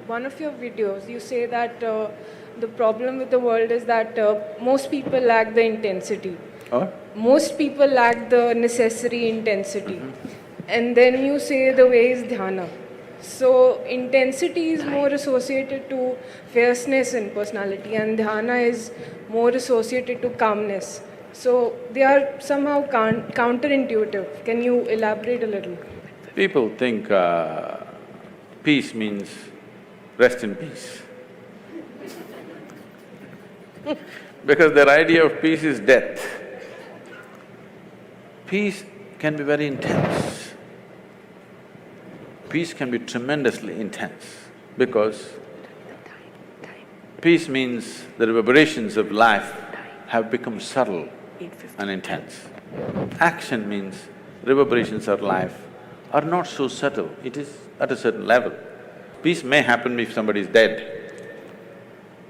one of your videos, you say that the problem with the world is that most people lack the intensity. Or? Most people lack the necessary intensity. And then you say the way is dhyana. So intensity is more associated to fierceness in personality, and dhyana is more associated to calmness. So they are somehow counterintuitive. Can you elaborate a little? People think peace means rest in peace. Because their idea of peace is death. Peace can be very intense. Peace can be tremendously intense because peace means the reverberations of life have become subtle and intense. Action means reverberations of life are not so subtle, it is at a certain level. Peace may happen if somebody is dead,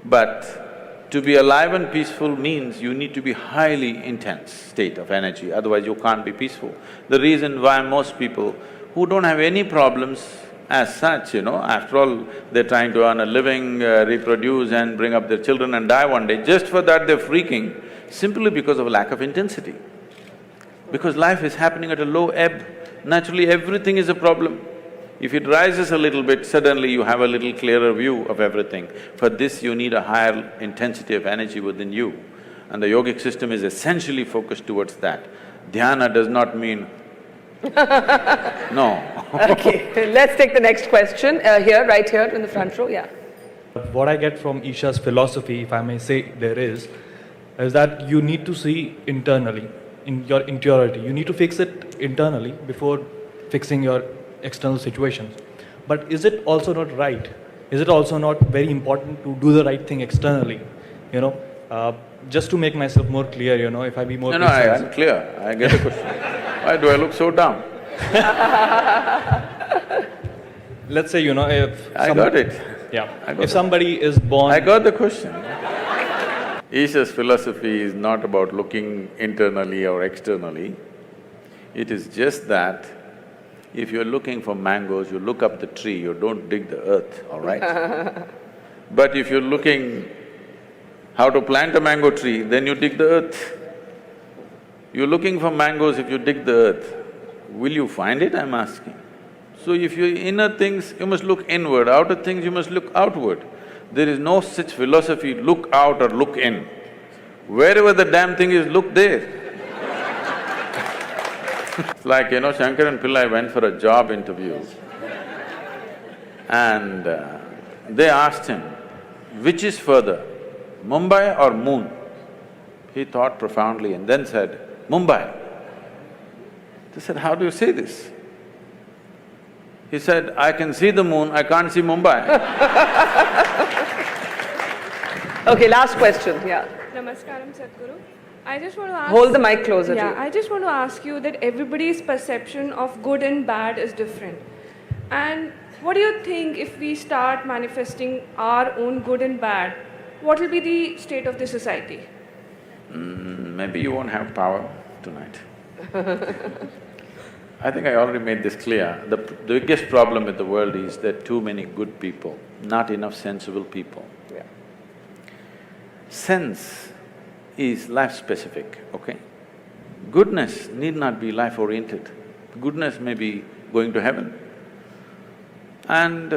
but to be alive and peaceful means you need to be highly intense state of energy, otherwise you can't be peaceful. The reason why most people who don't have any problems as such, after all, they're trying to earn a living, reproduce and bring up their children and die one day, just for that they're freaking, simply because of a lack of intensity. Because life is happening at a low ebb, naturally everything is a problem. If it rises a little bit, suddenly you have a little clearer view of everything. For this, you need a higher intensity of energy within you, and the yogic system is essentially focused towards that. Dhyana does not mean no. Okay, let's take the next question, right here in the front row, yeah. What I get from Isha's philosophy, if I may say there is that you need to see internally, in your interiority. You need to fix it internally before fixing your external situations. But is it also not right? Is it also not very important to do the right thing externally? Just to make myself more clear, if I be more precise. I'm clear, I get the question. Why do I look so dumb? Let's say, if… I got it. Yeah, if somebody is born… I got the question. Isha's philosophy is not about looking internally or externally. It is just that if you're looking for mangoes, you look up the tree, you don't dig the earth, all right? But if you're looking how to plant a mango tree, then you dig the earth. You're looking for mangoes, if you dig the earth, will you find it, I'm asking? So if you're inner things, you must look inward, outer things, you must look outward. There is no such philosophy, look out or look in. Wherever the damn thing is, look there. It's like, Shankaran Pillai went for a job interview and they asked him, which is further, Mumbai or moon? He thought profoundly and then said, Mumbai. They said, how do you say this? He said, I can see the moon, I can't see Mumbai. Okay, last question, yeah. Namaskaram, Sadhguru. I just want to ask… Hold the mic closer to Yeah, you. I just want to ask you that everybody's perception of good and bad is different. And what do you think if we start manifesting our own good and bad, what will be the state of the society? Maybe you won't have power tonight. I think I already made this clear. The biggest problem with the world is there are too many good people, not enough sensible people. Yeah. Sense is life-specific, okay? Goodness need not be life-oriented. Goodness may be going to heaven. And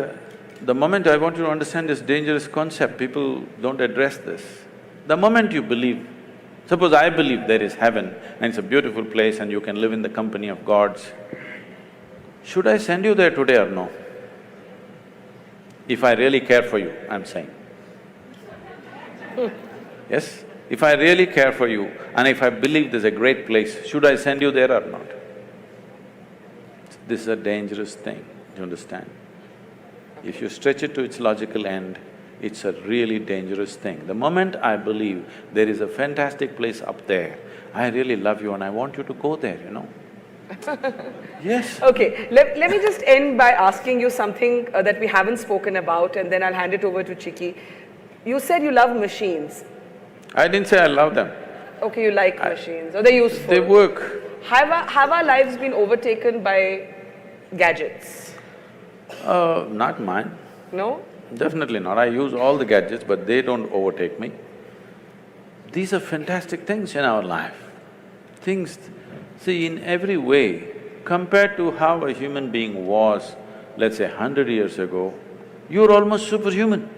the moment I want you to understand this dangerous concept, people don't address this. The moment you believe, suppose I believe there is heaven and it's a beautiful place and you can live in the company of gods, should I send you there today or no? If I really care for you, I'm saying. Yes? If I really care for you and if I believe there's a great place, should I send you there or not? This is a dangerous thing, do you understand? If you stretch it to its logical end, it's a really dangerous thing. The moment I believe there is a fantastic place up there, I really love you and I want you to go there, Yes. Okay, let me just end by asking you something that we haven't spoken about, and then I'll hand it over to Chiki. You said you love machines. I didn't say I love them. Okay, you like machines, or they're useful. They work. Have our lives been overtaken by gadgets? Not mine. No? Definitely not. I use all the gadgets, but they don't overtake me. These are fantastic things in our life. Things… see, in every way, compared to how a human being was, let's say 100 years ago, you're almost superhuman.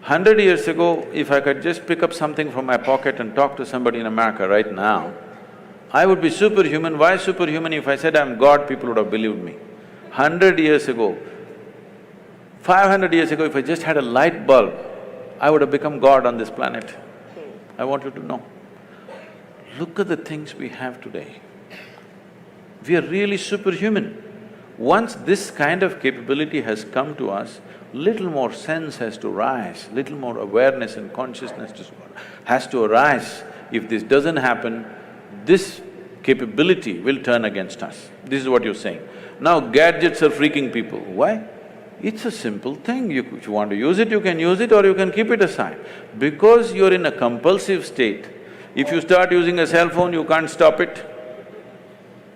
100 years ago, if I could just pick up something from my pocket and talk to somebody in America right now, I would be superhuman. Why superhuman? If I said I'm God, people would have believed me. 100 years ago, 500 years ago, if I just had a light bulb, I would have become God on this planet. I want you to know. Look at the things we have today. We are really superhuman. Once this kind of capability has come to us, little more sense has to rise, little more awareness and consciousness has to arise. If this doesn't happen, this capability will turn against us. This is what you're saying. Now gadgets are freaking people. Why? It's a simple thing. If you want to use it, you can use it or you can keep it aside. Because you're in a compulsive state, if you start using a cell phone, you can't stop it.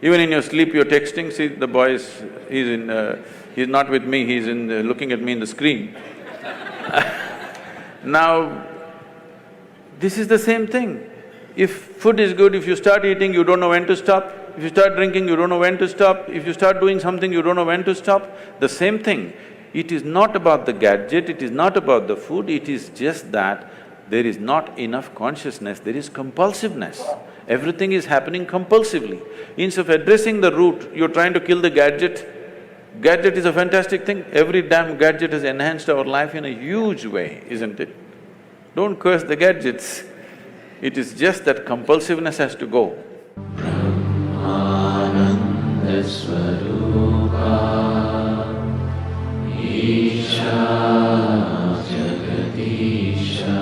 Even in your sleep, you're texting. See, the boy he's not with me, he's looking at me in the screen. Now, this is the same thing. If food is good, if you start eating, you don't know when to stop. If you start drinking, you don't know when to stop. If you start doing something, you don't know when to stop. The same thing. It is not about the gadget, it is not about the food, it is just that there is not enough consciousness, there is compulsiveness. Everything is happening compulsively. Instead of addressing the root, you're trying to kill the gadget. Gadget is a fantastic thing. Every damn gadget has enhanced our life in a huge way, isn't it? Don't curse the gadgets. It is just that compulsiveness has to go. Isha Jagadisha